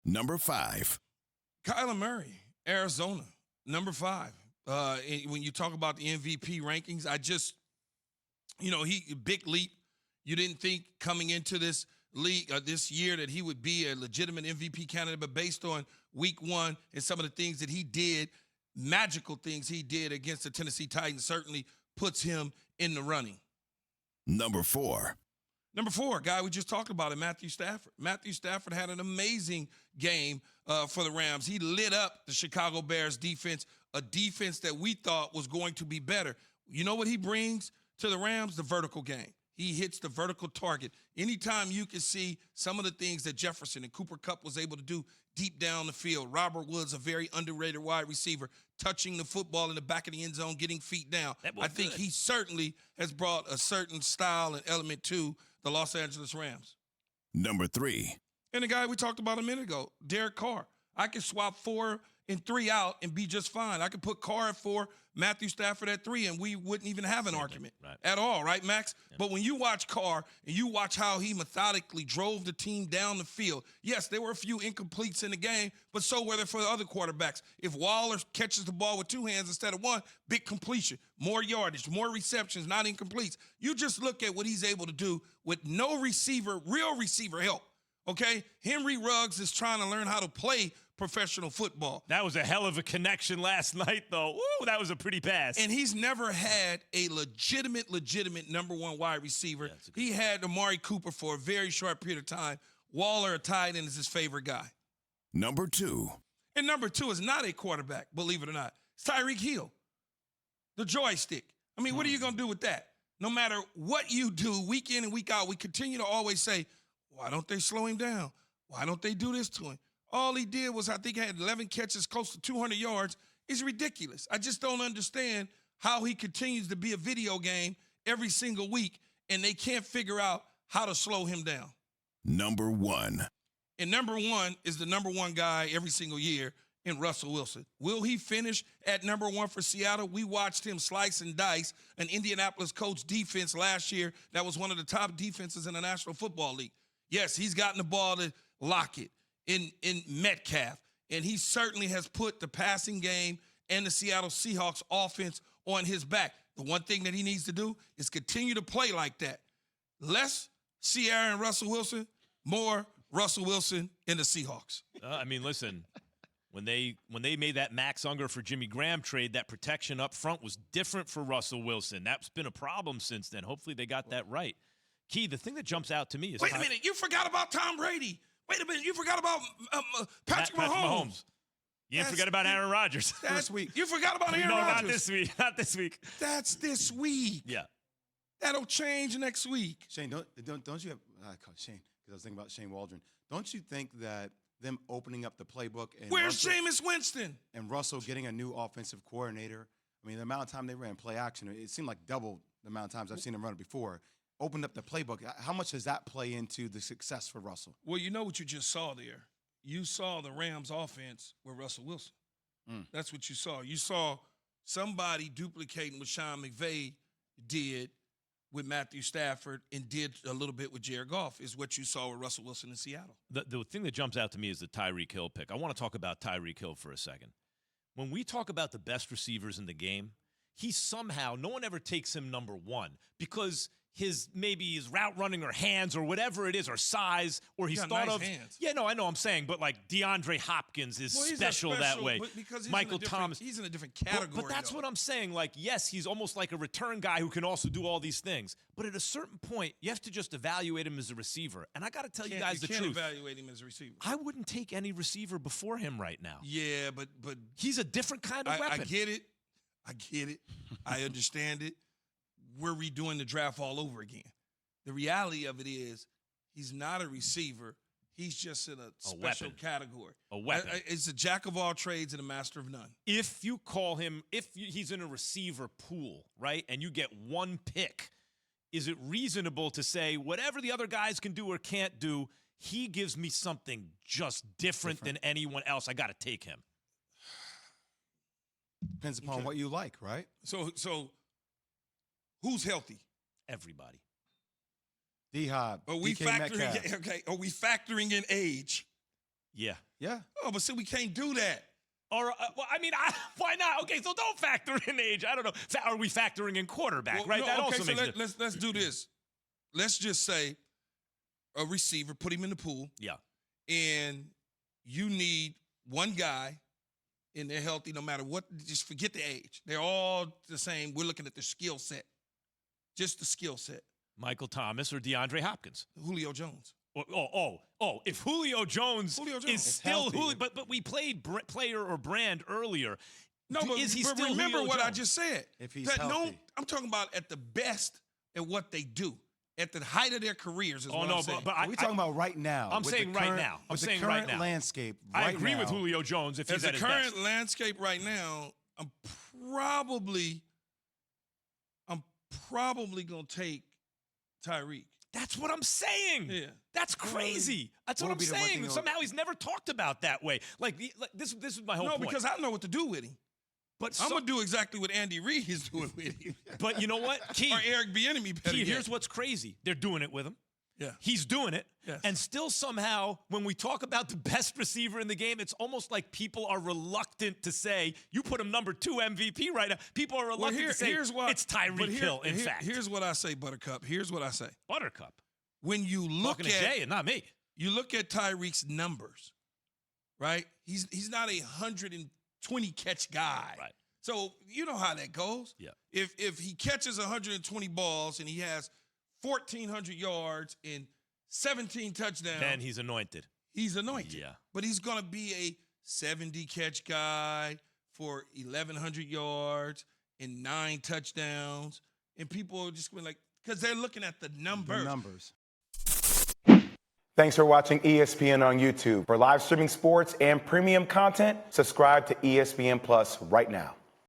Number 5. Kyler Murray, Arizona, number 5. When you talk about the MVP rankings, big leap. You didn't think coming into this league this year that he would be a legitimate MVP candidate, but based on week 1 and some of the things that he did, magical things he did against the Tennessee Titans, certainly puts him in the running. Number 4. Number 4, guy we just talked about it, Matthew Stafford. Matthew Stafford had an amazing game for the Rams. He lit up the Chicago Bears defense, a defense that we thought was going to be better. You know what he brings to the Rams? The vertical game. He hits the vertical target. Anytime you can see some of the things that Jefferson and Cooper Kupp was able to do deep down the field. Robert Woods, a very underrated wide receiver, touching the football in the back of the end zone, getting feet down. I think he certainly has brought a certain style and element to the Los Angeles Rams. Number 3. And the guy we talked about a minute ago, Derek Carr. I could swap 4 and 3 out and be just fine. I could put Carr at 4, Matthew Stafford at 3, and we wouldn't even have an argument at all, right, Max? Yeah. But when you watch Carr and you watch how he methodically drove the team down the field, yes, there were a few incompletes in the game, but so were there for the other quarterbacks. If Waller catches the ball with 2 hands instead of 1, big completion, more yardage, more receptions, not incompletes. You just look at what he's able to do with no receiver, real receiver help. Okay, Henry Ruggs is trying to learn how to play professional football. That was a hell of a connection last night, though. Woo, that was a pretty pass. And he's never had a legitimate number 1 wide receiver. Yeah, he had Amari Cooper for a very short period of time. Waller, a tight end, is his favorite guy. Number 2. And number 2 is not a quarterback, believe it or not. It's Tyreek Hill, the joystick. I mean, what are you going to do with that? No matter what you do, week in and week out, we continue to always say, why don't they slow him down? Why don't they do this to him? All he did was, I think, he had 11 catches, close to 200 yards. It's ridiculous. I just don't understand how he continues to be a video game every single week, and they can't figure out how to slow him down. Number 1. And number 1 is the number 1 guy every single year in Russell Wilson. Will he finish at number 1 for Seattle? We watched him slice and dice an Indianapolis Colts defense last year that was one of the top defenses in the National Football League. Yes, he's gotten the ball to Lockett in Metcalf, and he certainly has put the passing game and the Seattle Seahawks offense on his back. The one thing that he needs to do is continue to play like that. Less Sierra and Russell Wilson, more Russell Wilson and the Seahawks. Listen, when they made that Max Unger for Jimmy Graham trade, that protection up front was different for Russell Wilson. That's been a problem since then. Hopefully they got that right. Key, the thing that jumps out to me is... Wait a minute, you forgot about Tom Brady. Wait a minute, you forgot about Patrick Mahomes. You didn't forget about Aaron Rodgers. This week. You forgot about Aaron Rodgers. Not this week. That's this week. Yeah. That'll change next week. Shane, don't you have... Shane, because I was thinking about Shane Waldron. Don't you think that them opening up the playbook... and Where's Jameis Winston? And Russell getting a new offensive coordinator. I mean, the amount of time they ran play action, it seemed like double the amount of times I've seen him run it before. Opened up the playbook. How much does that play into the success for Russell? Well, you know what you just saw there. You saw the Rams offense with Russell Wilson. That's what you saw. You saw somebody duplicating what Sean McVay did with Matthew Stafford and did a little bit with Jared Goff is what you saw with Russell Wilson in Seattle. The thing that jumps out to me is the Tyreek Hill pick. I want to talk about Tyreek Hill for a second. When we talk about the best receivers in the game, he somehow, no one ever takes him number 1 because maybe his route running or hands or whatever it is or size or he's thought nice of. Hands. Yeah, no, I know I'm saying, but like DeAndre Hopkins is special that way. Because Michael Thomas. He's in a different category. But that's what I'm saying. Like, yes, he's almost like a return guy who can also do all these things. But at a certain point, you have to just evaluate him as a receiver. And I got to tell you guys the truth. You can't evaluate him as a receiver. I wouldn't take any receiver before him right now. Yeah, but he's a different kind of weapon. I get it. I understand it. We're redoing the draft all over again. The reality of it is he's not a receiver. He's just in a special category. A weapon. It's a jack of all trades and a master of none. If you call him, he's in a receiver pool, right, and you get 1 pick, is it reasonable to say whatever the other guys can do or can't do, he gives me something just different than anyone else? I got to take him. Depends upon what you like, right? So who's healthy? Everybody. D-Hop, Are we factoring in age? Yeah. Yeah. Oh, but see, we can't do that. Or, well, I mean, why not? Okay, so don't factor in age. I don't know. Are we factoring in quarterback, Well, right? no, That okay, also so makes let's do this. Let's just say a receiver, put him in the pool, Yeah. and you need one guy, and they're healthy no matter what. Just forget the age. They're all the same. We're looking at the skill set, just the skill set. Michael Thomas or DeAndre Hopkins. Julio Jones. If Julio Jones is still healthy. Julio, but we played player or brand earlier. No, but, is he but still remember Julio what I Jones? just said. If he's healthy. I'm talking about at the best at what they do, at the height of their careers. Is what I'm saying. but We're talking about right now. I'm saying right now. I'm saying right now. With the current landscape I right agree now, with Julio Jones if as he's the at his current best. landscape right now, I'm probably gonna take Tyreek. That's what I'm saying. Yeah. That's crazy. That's what I'm What'll be the one saying. thing Somehow he's never talked about that way. Like this is my whole No, point. because I know what to do with him. But I'm gonna do exactly what Andy Reid is doing with him, But you know what? Key, or Eric Bieniemy. better yet. here's what's crazy. They're doing it with him. Yeah. He's doing it. Yes. And still somehow, when we talk about the best receiver in the game, it's almost like people are reluctant to say, you put him number 2 MVP right now. People are reluctant to say, it's Tyreek Hill, in fact. Here's what I say, Buttercup. Here's what I say. Buttercup. When you look Talking to Jay and not me. you look at Tyreek's numbers, right? He's not a 120 catch guy. Right. So you know how that goes. Yeah. If he catches 120 balls and he has 1,400 yards and 17 touchdowns, Then he's anointed. he's anointed. Yeah. But he's going to be a 70 catch guy for 1,100 yards and 9 touchdowns. And people are just going like, because they're looking at the numbers. The numbers. Thanks for watching ESPN on YouTube. For live streaming sports and premium content, subscribe to ESPN Plus right now.